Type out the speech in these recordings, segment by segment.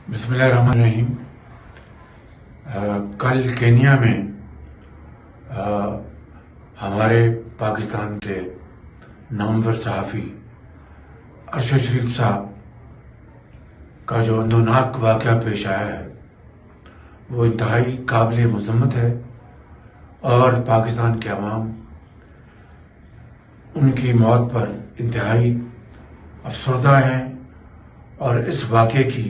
بسم اللہ الرحمن الرحیم۔ کل کینیا میں ہمارے پاکستان کے نامور صحافی ارشد شریف صاحب کا جو اندوناک واقعہ پیش آیا ہے وہ انتہائی قابل مذمت ہے، اور پاکستان کے عوام ان کی موت پر انتہائی افسردہ ہیں، اور اس واقعے کی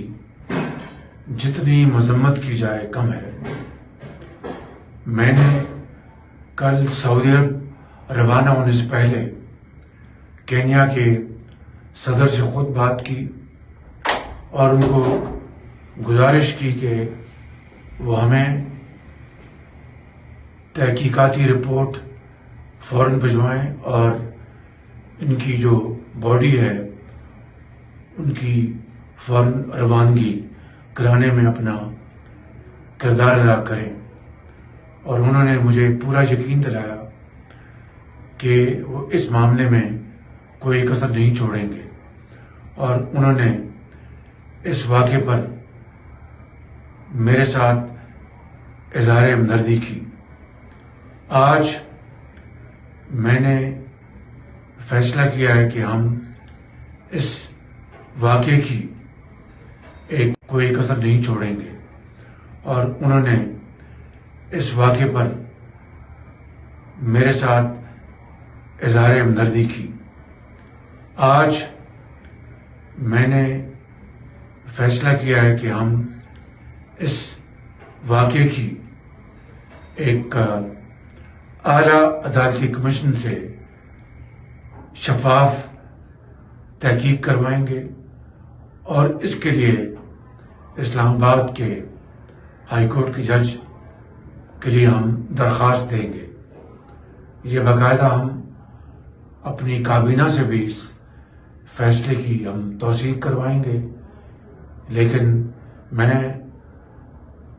جتنی مذمت کی جائے کم ہے۔ میں نے کل سعودی عرب روانہ ہونے سے پہلے کینیا کے صدر سے خود بات کی اور ان کو گزارش کی کہ وہ ہمیں تحقیقاتی رپورٹ فوراً بھجوائیں اور ان کی جو باڈی ہے ان کی فوراً روانگی کرانے میں اپنا کردار ادا کریں، اور انہوں نے مجھے پورا یقین دلایا کہ وہ اس معاملے میں کوئی کسر نہیں چھوڑیں گے، اور انہوں نے اس واقعے پر میرے ساتھ اظہار ہمدردی کی۔ آج میں نے فیصلہ کیا ہے کہ ہم اس واقعے کی کوئی کسر نہیں چھوڑیں گے، اور انہوں نے اس واقعے پر میرے ساتھ اظہار ہمدردی کی۔ آج میں نے فیصلہ کیا ہے کہ ہم اس واقعے کی ایک اعلیٰ عدالتی کمیشن سے شفاف تحقیق کروائیں گے، اور اس کے لیے اسلام آباد کے ہائی کورٹ کے جج کے لیے ہم درخواست دیں گے۔ یہ باقاعدہ ہم اپنی کابینہ سے بھی اس فیصلے کی ہم توثیق کروائیں گے، لیکن میں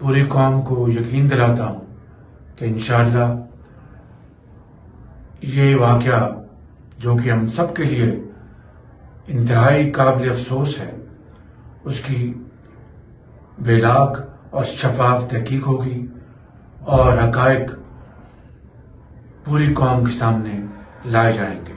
پوری قوم کو یقین دلاتا ہوں کہ انشاءاللہ یہ واقعہ جو کہ ہم سب کے لیے انتہائی قابل افسوس ہے، اس کی بے لاگ اور شفاف تحقیق ہوگی، اور حقائق پوری قوم کے سامنے لائے جائیں گے۔